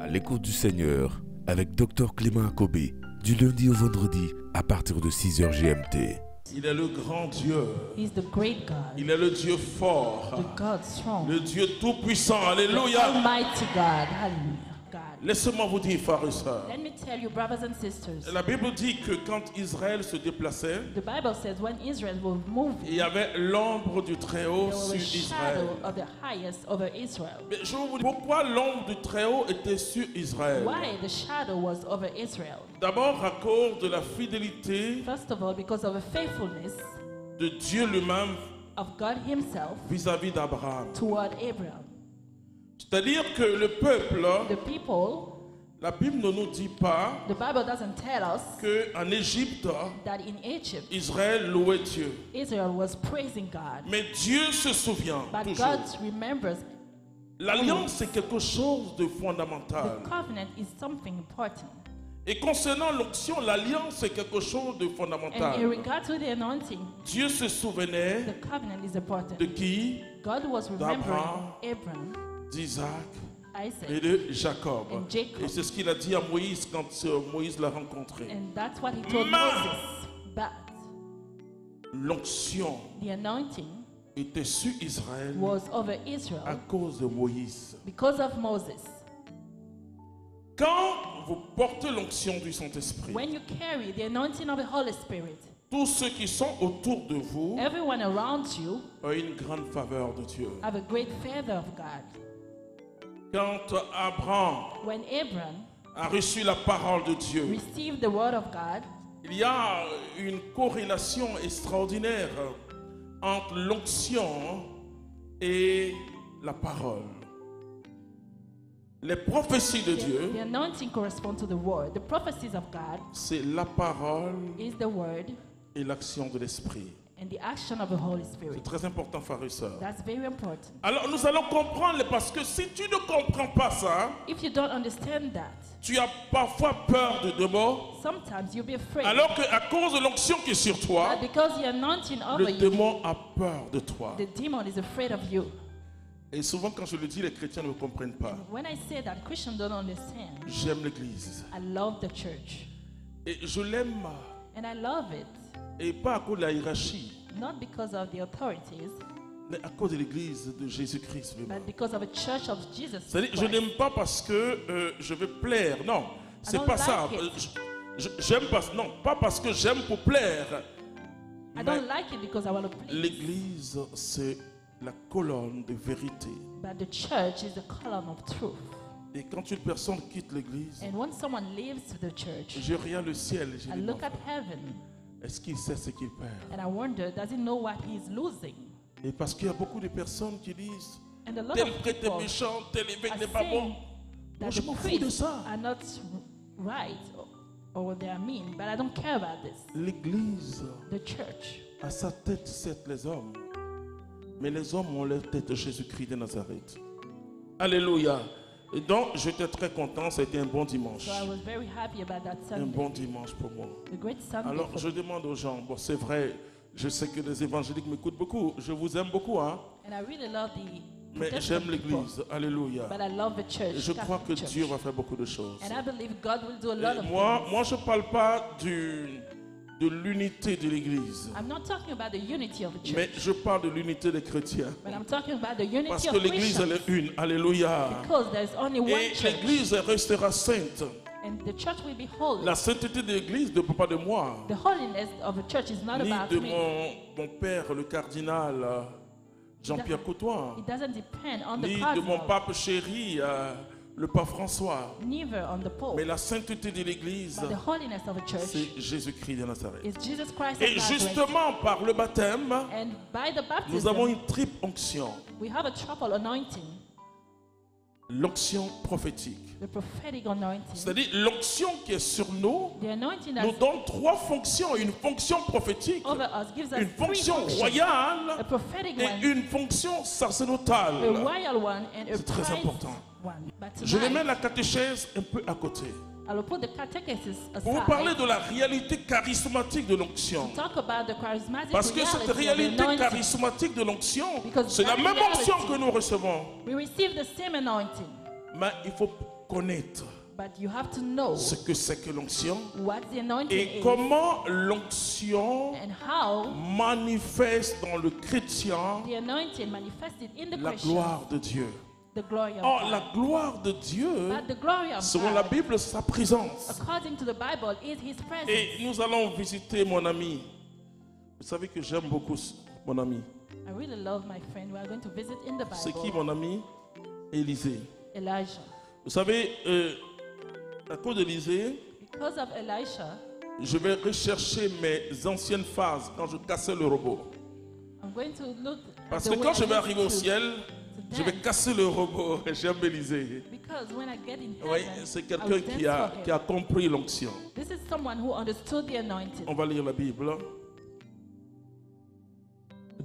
À l'écoute du Seigneur avec Dr Clément Akobé, du lundi au vendredi à partir de 6h GMT. Il est le grand Dieu. He's the great God, Il est le Dieu fort. the God strong, Le Dieu tout-puissant. the Alléluia. Almighty God. Hallelujah. God. Laissez-moi vous dire, frères et sœurs. Let me tell you, brothers and sisters, La Bible dit que quand Israël se déplaçait, the Bible says when Israel was moving, il y avait l'ombre du Très-Haut there was sur a Israël. shadow of the highest over Israel. Mais je vous dis, pourquoi l'ombre du Très-Haut était sur Israël? Why the shadow was over Israel? D'abord à cause de la fidélité First of all, because of the faithfulness de Dieu lui-même of God himself vis-à-vis d'Abraham. toward Abraham. C'est-à-dire que le peuple, The people, la Bible ne nous dit pas the Bible doesn't tell us qu'en Égypte, that in Egypt, Israël louait Dieu. Israel was praising God. Mais Dieu se souvient But toujours. God remembers. L'alliance est quelque chose de fondamental. The covenant is something important. Et concernant l'onction, l'alliance est quelque chose de And in fondamental. regard to the anointing, Dieu se souvenait the covenant is important. de qui? God was remembering d'Abraham, Abraham, D'Isaac et Isaac, de Jacob. and Jacob. Et c'est ce qu'il a dit à Moïse quand Moïse l'a rencontré. and that's what he told Ma- Moses. But L'onction the anointing était sur Israël was over à Israel cause de Moïse. because of Moses. Quand vous portez l'onction du Saint-Esprit, When you carry the anointing of the Holy Spirit, tous ceux qui sont autour de vous everyone around you ont une grande faveur de Dieu. have a great favor of God. Quand Abraham When Abraham a reçu la parole de Dieu, received the word of God, il y a une corrélation extraordinaire entre l'onction et la parole. Les prophéties de Dieu, the anointing corresponds to the word. The prophecies of God c'est la parole is the word et l'action de l'Esprit. and the action of the Holy C'est Spirit. très important, frères et sœurs. That's very important. Alors nous allons comprendre, parce que si tu ne comprends pas ça, If you don't understand that, tu as parfois peur de démons, sometimes you'll be afraid. alors qu'à cause de l'onction qui est sur toi, But because the anointing over le you, démon a peur de toi. the demon is afraid of you. Et souvent quand je le dis, les chrétiens ne me comprennent pas. When I say that, Christians don't understand. J'aime l'Église. I love the church. Et je l'aime, And I love it, et pas à cause de la hiérarchie, not because of the authorities, mais à cause de l'Église de Jésus-Christ lui-même. but because of a church of Jesus C'est-à-dire, je Christ. n'aime pas parce que je veux plaire. Non, c'est don't pas like ça. it. J'aime pas. Non, pas parce que j'aime pour plaire. I Mais don't like it because I want to please. l'Église, c'est la colonne de vérité. But the church is the column of truth. Et quand une personne quitte l'Église, And when someone leaves the church, je regarde le ciel et je I dis, look non, at heaven est-ce qu'il sait ce qu'il perd? and I wonder, does he know what he's losing? Et parce qu'il y a beaucoup de personnes qui disent, And a lot tel of prêtre est people méchant, tel évêque are n'est pas bon. saying Moi, that je the m'en fous de priests ça. are not right or they are mean, but I don't care about this. L'Église, The church, à sa tête, c'est les hommes. Mais les hommes ont leur tête de Jésus-Christ de Nazareth. Alléluia. Et donc, j'étais très content. C'était un bon dimanche. so I was very happy about that Un Sunday. bon dimanche pour moi. A great Sunday. Alors, for je me. demande aux gens, bon, c'est vrai, je sais que les évangéliques m'écoutent beaucoup. Je vous aime beaucoup, hein. And I really love the Mais Protestant j'aime people, l'Église. Alléluia. but I love the Et church. je crois que Catholic church. Dieu va faire beaucoup de choses. And I believe God will do a Et lot of moi, things. je ne parle pas de l'unité de l'Église. I'm not talking about the unity of the church, Mais je parle de l'unité des chrétiens. but I'm talking about the unity Parce of que l'Église, elle Christians. est une. Alléluia. Because there's only one Et church, l'Église restera sainte. and the church will be holy. La sainteté de l'Église ne dépend pas de moi, The holiness of a church is not ni about de me. mon père, le cardinal Jean-Pierre Coutoin, It doesn't depend on the ni de mon cardinal, pape chéri, le pape François. neither on the pope. Mais la sainteté de l'Église, But the holiness of a church c'est Jésus-Christ de Nazareth. is Jesus Christ Et of Nazareth. justement, par le baptême, And by the nous avons baptism, une triple onction. we have a triple anointing, L'onction prophétique. the prophetic anointing. C'est-à-dire l'onction qui est sur nous The anointing nous that's donne trois fonctions. Une fonction prophétique, over us gives us une three fonction functions. A royale prophetic et one, une fonction a sacerdotale. royal one, and a C'est très prized important. one. But Je vais tonight, mettre la catéchèse un peu à côté. I will put the catechesis Pour vous parler aside de la réalité charismatique de l'onction. to talk about the charismatic Parce que cette reality of réalité the anointing. charismatique de l'onction, Because c'est la that même reality- onction que nous recevons. We receive the same anointing, Mais il faut connaître But you have to know ce que c'est que l'onction what the anointing et is comment l'onction and how manifeste dans le chrétien the anointing manifested in the la Christian, gloire de Dieu. the glory of Or God. la gloire de Dieu, But the glory of selon la God, Bible, c'est sa présence. according to the Bible, is His presence. Et nous allons visiter mon ami. Vous savez que j'aime beaucoup mon ami. I really love my friend. We are going to visit in the C'est qui Bible. mon ami? Élisée. Elijah. Vous savez, à cause d'Élisée, Because of Elisha, je vais rechercher mes anciennes phases quand je cassais le robot. I'm going to look at Parce the que way quand I je vais used arriver au to ciel, je vais dance. casser le robot. J'aime Élisée. Because when I get in Oui, heaven, c'est I quelqu'un will qui dance for a him. compris l'onction. This is someone who understood the anointing. On va lire la Bible.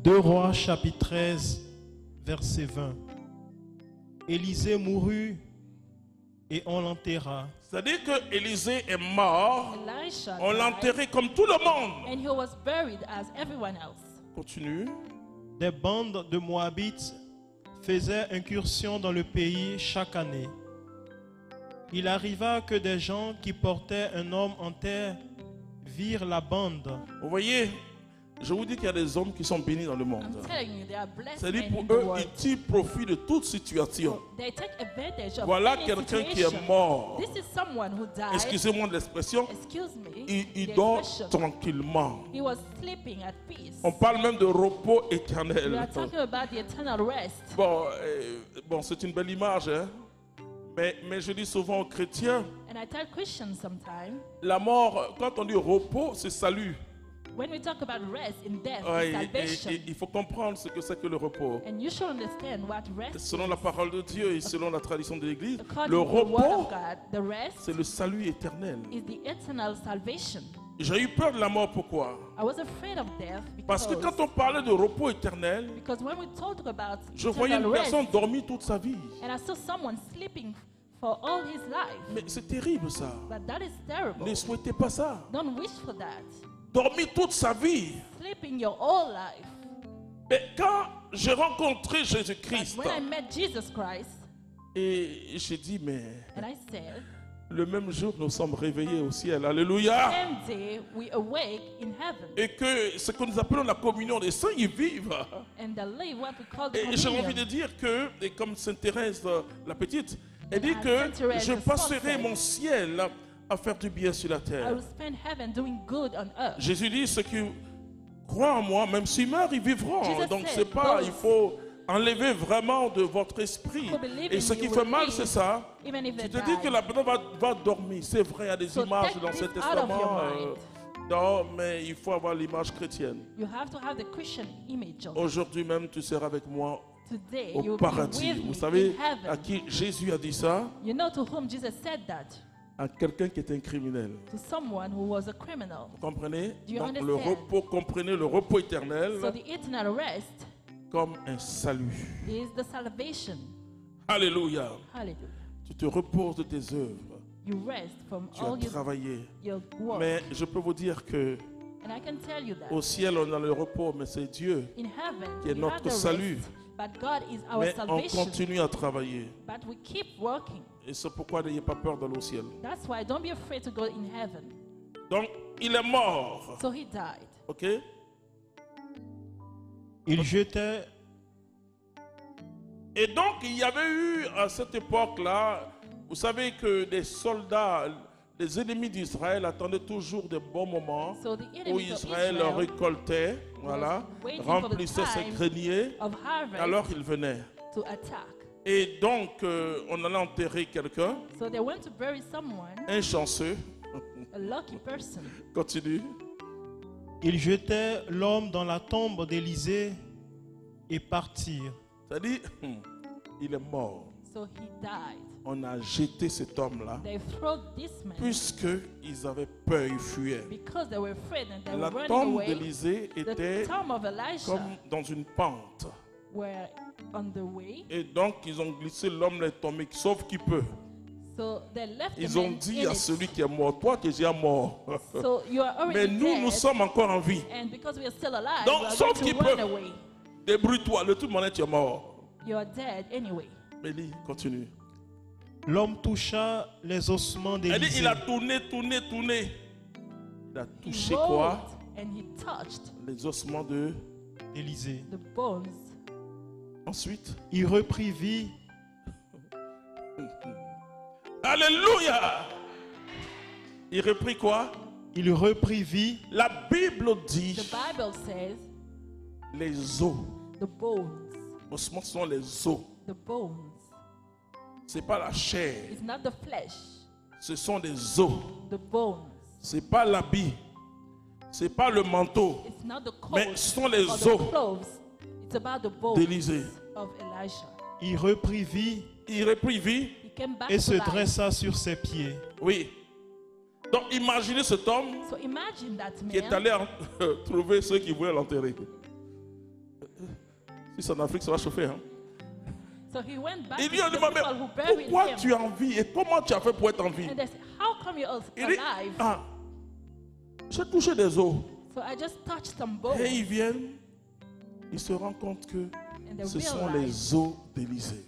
2 Rois chapitre 13, verset 20. Élisée mourut et on l'enterra. C'est-à-dire que Élisée est mort. Elisha On l'a died, enterré comme tout le monde. and he was buried as everyone else. Continue. Des bandes de Moabites faisaient incursion dans le pays chaque année. Il arriva que des gens qui portaient un homme en terre virent la bande. Vous voyez, je vous dis qu'il y a des hommes qui sont bénis dans le monde. I'm telling you, they are blessed C'est-à-dire men pour in the eux, world. ils tirent profit de toute situation. They take advantage of Voilà any quelqu'un qui situation. est mort. This is someone who died. Excusez-moi de l'expression. Excuse me. Il the dort expression. tranquillement. He was sleeping at peace. On parle même de repos We éternel. are talking about the eternal rest. Bon, c'est une belle image, hein? Mais je dis souvent aux chrétiens, And I tell Christians sometimes, la mort, quand on dit repos, c'est salut. when we talk about rest in death, Ouais, it's salvation. il faut comprendre ce que c'est que le repos. And you should understand what rest Selon is. la parole de Dieu et selon la tradition de l'Église, According le to the word repos, of God, the rest c'est le salut éternel. is the eternal salvation. J'ai eu peur de la mort, pourquoi? I was afraid of death Parce que because, quand on parlait de repos éternel, because when we talk about je voyais eternal une personne rest, dormir toute sa vie. and I saw someone sleeping for all his life. Mais c'est terrible ça. But that is terrible. Ne souhaitez pas ça. Don't wish for that. Dormir toute sa vie. Sleeping your whole life. Mais quand j'ai rencontré But Jésus-Christ, when I met Jesus Christ, et j'ai dit, mais and I said, le même jour, nous sommes réveillés au ciel. Alléluia. same day we awake in heaven Et que ce que nous appelons la communion des saints, ils vivent. and they live what we call the Et j'ai envie de communion. dire que, et comme Sainte Thérèse, la petite, elle dit Ah, que Sainte Thérèse, je the passerai Sainte. mon ciel à faire du bien sur la I terre. will spend heaven doing good on earth. Jésus dit, ceux qui croient en moi, même s'ils meurent, ils vivront. Jesus Donc said, c'est pas, those il faut enlever vraiment de votre esprit. who believe Et in ce you qui will fait mal, live, c'est ça. even if Tu they te dis que die. la personne va dormir. C'est vrai, il y a des So images take dans this ce out of testament. your mind. Non, mais il faut avoir l'image chrétienne. You have to have the Christian image of it. Aujourd'hui même, tu seras avec moi Today au you will be paradis. with Vous me savez in heaven. à qui Jésus a dit ça? You know to whom Jesus said that? À quelqu'un qui est un criminel. To someone who was a criminal. Vous comprenez? Do you Donc le understand? repos, comprenez le repos éternel So the eternal rest comme un salut. is the salvation. Alléluia. Hallelujah. Tu te reposes de tes œuvres. You rest from Tu all as travaillé. your work. Mais je peux vous dire que And I can tell you that au ciel, on a le repos, mais c'est Dieu. in heaven qui est we notre have the salut. rest, but God is our Mais on salvation. continue à travailler. But we keep working. Et c'est pourquoi n'ayez pas peur d'aller au ciel. That's why don't be afraid to go in heaven. Donc, il est mort. So he died. Ok? Il jetait Et donc, il y avait eu à cette époque-là, vous savez que des soldats, des ennemis d'Israël attendaient toujours des bons moments So the où enemies of Israël Israel récoltait, voilà, waiting for the remplissait ses time greniers, of harvest alors ils venaient. to attack. Et donc, on allait enterrer quelqu'un, So they went to bury someone, un chanceux. a lucky person. Continue. Il jetait l'homme dans la tombe d'Élisée et partirent. C'est-à-dire, il est mort. So he died. On a jeté cet homme-là, They threw this man puisqu'ils avaient peur, ils fuyaient. because they were afraid and they La were running tombe away. d'Élisée était The tomb of Elisha comme dans une pente. were on the way. Et donc, ils ont glissé l'homme est tombé, sauf qu'il peut. So they left the Ils ont man dit in à it. celui qui est mort, toi qui es déjà mort. So you are Mais already nous, dead. nous sommes encore en vie. And because we are still alive, Donc, we are sauf going qu'il to run peut. away. Débrouille-toi, le tout monde est tu es mort. You are dead anyway. Mais lis, continue. L'homme toucha les ossements Elle dit, d'Élisée. il a tourné. Il a He touché rolled quoi? and he touched Les ossements de... Élisée. the bones. Ensuite, Il reprit vie. alléluia! Il reprit quoi? Il reprit vie. La Bible dit The Bible says les os. the bones. Ossements sont les os. The bones. C'est pas la chair. It's not the flesh. Ce sont des os. The bones. C'est pas l'habit. C'est pas le manteau. It's not the Mais coat ce sont les or os the clothes. It's about the bones d'Élisée. of Elisha. Il reprit vie Il reprit vie. He came back et to se life. dressa sur ses pieds. Oui. Donc imaginez cet homme So imagine that qui est man. allé trouver ceux qui voulaient l'enterrer. Si c'est en Afrique, ça va chauffer. Hein? So he went back Il to lui a the demandé, people who buried pourquoi him. tu es en vie et comment tu as fait pour être en vie? And they said, how come you're Il dit, alive? ah, j'ai touché des os. So I just touched some bones. Et ils viennent, ils se rendent compte que And they ce sont realized les os d'Élisée.